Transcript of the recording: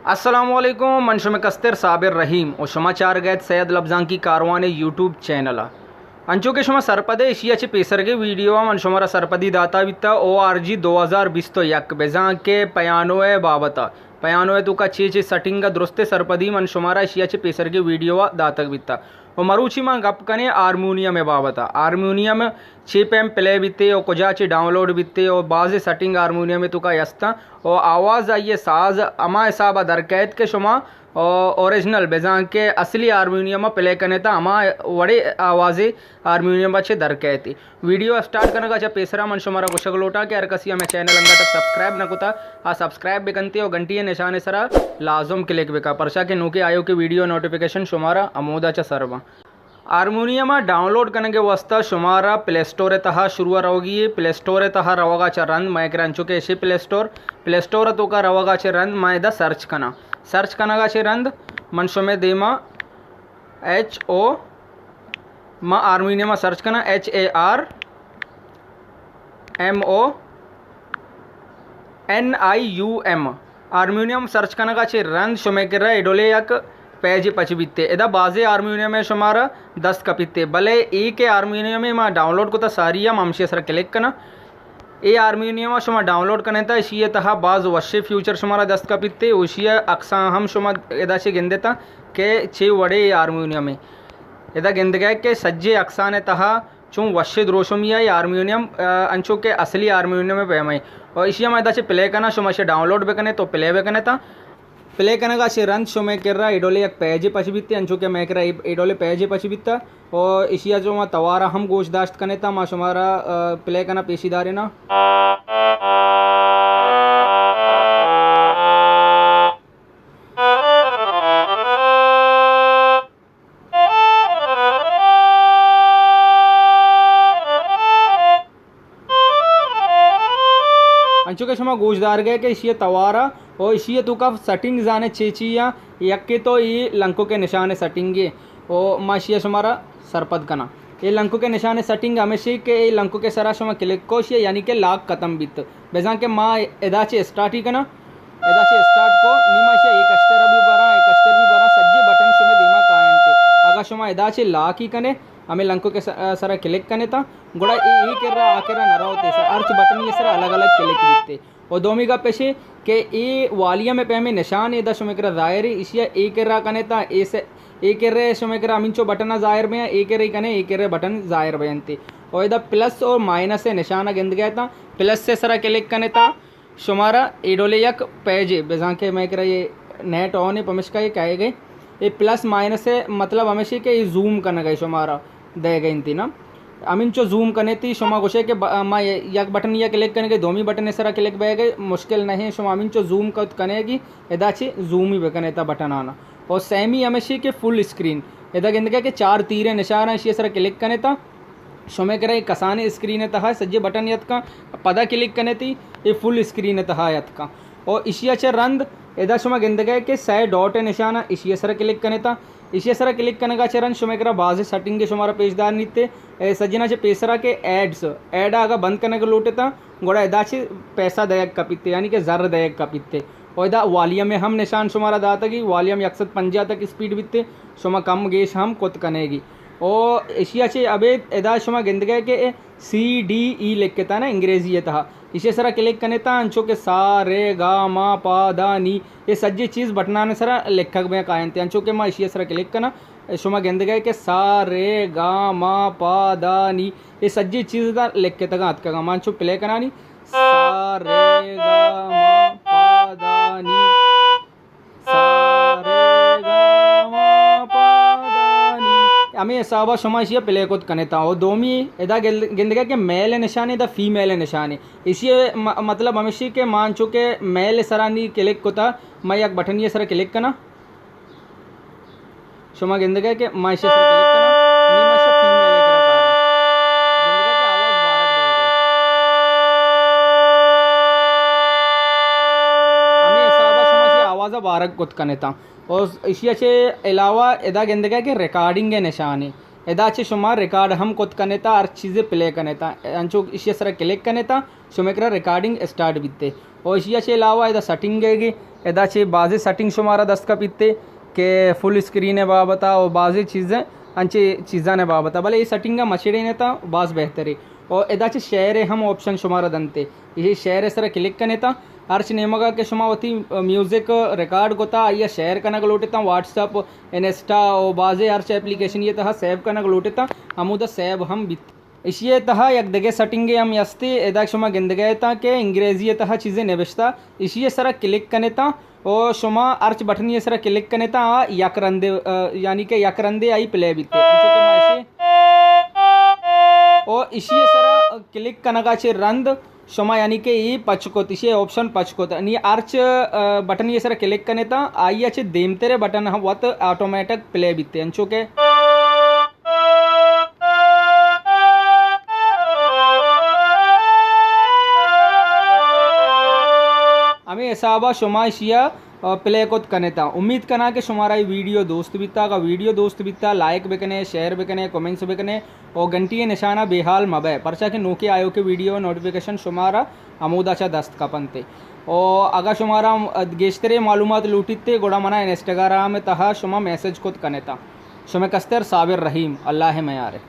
अस्सलामुअलैकुम मन शुम कस्तर साबिर रहीम और समाचार गैत सैयद लफ्जां की कारवान यूट्यूब चैनल अंचो के शुमा सरपदे एशियाचे पेसरगे वीडियो मन शुमारा सरपदी दाता वित्ता ORG 2020 तो यक बेजा के पयानोए बाबता पयानोए तुका चे सटिंग दुरुस्ते सरपदी मन शुमारा एशियाचे पेसरगे वीडियो दातक वित्ता और मरूची मां गप कने हारमोनियम में बाबता हारमोनियम पेम प्ले बित्ते और कुजाचे डाउनलोड बित्ते और बाज़ सेटिंग हारमोनियम में तुका यस्ता और आवाज़ आइए साज अमा हिसाब दरकैद के शुमा और ओरिजिनल बेजा के असली हारमोनियम प्ले करने था अमा वड़े आवाज़ें हारमोनियम अच्छे दरकैती वीडियो स्टार्ट करने का जब पेसरा मन शुमारा कुशक लोटा के अरकसी हमें चैनल अंगा तक सब्सक्राइब न कुता आ सब्सक्राइब भी करते और घंटी निशान सरा लाजम क्लिक बेका परशा के नूके आयो के वीडियो नोटिफिकेशन शुमारा अमोदाचा सरवा हारमोनियम डाउनलोड करने के वास्ता शुमारा प्ले स्टोर तहा शुरू रहोगी प्ले स्टोर तहा रवगा च रन मैं रंचो के ऐसे प्ले स्टोर तो का रवगा च रन मैं द सर्च कनगा चे रंद मनशो में देमा HO मा हारमोनियम सर्च करना HARMONIUM हारमोनियम सर्च कनगा चे रंद शुमे कर एडोले यक पेज पचबित्ते एदा बाजे हारमोनियम में शुमारा 10 कपित्ते भले ए के हारमोनियम में माँ डाउनलोड को तो सारी ममशे सर क्लिक करना ए हारमोनियम शुमा डाउनलोड करने था इसी तहा बाज वशे फ्यूचर शुमारा 10 कपित्ते उसी अक्सा हम शुमा एदाशे गेंदेता के छे वड़े हारमोनियम में एदा गेंद गए के सज्जे अक्सा ने तहा चूँ वशे द्रोशमिया हारमोनियम अंचो के असली हारमोनियम में पेमई और इसी में एदाशे प्ले करना शुमा से डाउनलोड भी करने तो प्ले भी करने था प्ले कनगा से रन शुमे कर रहा इडोले एक पेजे पचबित्ते अंचो के मैं कर इडोले पेजे पचबित्ता और इसिया जो मा तवारा हम गोशदाश्त कने था मा शुमारा प्ले कना पेशीदारे ना अंचो के शुमा गोशदार गए कि इसी तवारा और इसी तो का सेटिंग जाने चेचिया यक्के तो ये लंको के निशान सेटिंगे और माशिया शुमारा सरपद कना ये लंको के निशान सेटिंग हमेशा के ये लंको के सरा शुमा क्लिक कोश यानी कि लाख खत्म बित बेजा के माँ एदाचे स्टार्ट ही कना एदाचे स्टार्ट को निमाशिया एक अश्तर भी बरा सज्जे बटन शुमे दिमाग कायनते अगर शुमा एदाचे लाख ही कने हमें लंको के सरा क्लिक करने था गोड़ा ये कर रहा आके रहा न होते सर अर्च बटन ये सरा अलग अलग क्लिक दिखते और दोमी का पेशे के ए वालिया में पे हमें निशान ए दशो में कर जाहिर है इसी ए कर रहा कने था ए से ए कर रहे शो में कर अमिंचो बटन जाहिर में ए कर रही कने ए कर रहे बटन जाहिर बयनते और इधर प्लस और माइनस से निशान गिंद गया था प्लस से सरा क्लिक करने था शुमारा एडोले यक पेजे बेजा के मैं कर ये नेट ऑन है पमिश का ये कहे गए ये प्लस माइनस से मतलब हमेशा के ये जूम करना गए शुमारा दे गई थी ना अमिंचो जूम करने थी शुमा गोशे के माँ यक बटन या क्लिक करने के दोमी बटन सरा क्लिक बह गए मुश्किल नहीं शुमा अमिंचो जूम कर कनेगी एदाची जूम ही बकने था बटन आना और सेमी हमेशा के फुल स्क्रीन एदा गिंद के 4 तीरे निशान है इसी सरा क्लिक करने था शुमे करे कसाने स्क्रीन तहा सज्जे बटन यत का पदा क्लिक करने थी ये फुल स्क्रीन तहा यत का और इसी अच्छे रंद एदा शुमा गिंद गए के सै डॉट निशान इसी सरा क्लिक करने था इसी सरा क्लिक करने का चरण शुमे करा बाज सेटिंग के शुमारा पेजदार नीते सज्जना से पेसरा के एड आगा बंद करने के लोटे था गोड़ा एदा से पैसा दयक कपित्ते यानी कि जर दयक कपित्ते और इदा वालियम में हम निशान शुमारा दाता की वालियम 150 तक स्पीड बित्ते शुमा कम गेश हम कुत कनेगी और एशिया से अबे एदा शुमा गिंद गए के CDE लिख के था ना अंग्रेजी ये था इसे सरा क्लिक करने था अंचो के सा रे गा मा पा दा नी ये सज्जे चीज़ बटनाने सरा लेखक में कायन थे अंचो के माँ इसी सरा क्लिक करना शुमा गिंद गए के सा रे गा मा पा दा नी ये सज्जी चीज़ था लिख के तक हाथ का मांचो प्ले करना नी सा रे गा मा पा दा नी सा रे गा मा पा दा नी हमें साबा शुमा इसी प्ले को कने था और दोमी एदा गिंद गए के मेल निशान एदा फीमेल निशान इसी मतलब हमेशा के मांचो के मेल सरानी क्लिक को था मैं एक बटन ये सर क्लिक करना शुमा गिंद गए के मैं इसे सर क्लिक करना नी मैं से फीमेल करा गिंद गए के आवाज बारक हमें साबा शुमा से आवाज़ बारक को कने था और इसी अच्छे अलावा एदा गिंद गए के रिकॉर्डिंग के निशान एदाचे शुमा रिकॉर्ड हम कोत कनेता हर चीज़ें प्ले कनेता अंचो इसी सर क्लिक कनेता शुमेकरा रिकॉर्डिंग स्टार्ट बित्ते और इसी अलावा एदा सेटिंग गेगी एदाचे बाजे सेटिंग शुमारा दस्त का पित्ते के फुल स्क्रीन है बाबता और बाजे चीज़ें अंचे चीज़ा ने बाबता भले ये सेटिंग मचेड़े नेता बाज बेहतरी और एदाचे शेयर हम ऑप्शन शुमारा दंते ये शेयर सर क्लिक कनेता अर्च नेमगा के शुमावती म्यूज़िक रिकॉर्ड कोता या शेयर कनक लोटेता व्हाट्सअप इनस्टा और बाजे अर्च एप्लीकेशन ये तह सेव कनक लोटेता अमुदा सेव हम बित इसी तह यक दगे सेटिंग हम यस्ते एदा शुमा गिंदगयता के इंग्रेजी तह चीज़ें नेबेस्ता इसी सर क्लिक कनेता और शुमा अर्च बटन ये सर क्लिक कनेता यक रंदे यानी कि यक रंदे आई प्ले बिते और इसी सर क्लिक कनगाचे रंद शुमा यानी कि ये पचकोत इसे ऑप्शन पचकोत आणि अर्च बटन ये सर क्लिक कनेता आई अच्छे देमतेरे बटन हम वत ऑटोमेटिक प्ले बिते अंचो के हमें ऐसा शुमा इशिया प्ले कोत कनेता उम्मीद करना कि शुमारा ये वीडियो दोस्त बिता like bakanae share bakanae comments bakanae और घंटी निशाना बेहाल मबे परचा के नोके आयो के वीडियो नोटिफिकेशन शुमारा अमूदाचा दस्त कपनते और अगर शुमारा गेश्तरे मालूमात लूटिते गोड़ा मना इंस्टाग्राम में तहा शुमा मैसेज कोत कनेता शुमे कस्तर साबिर रहीम अल्लाह मयारे।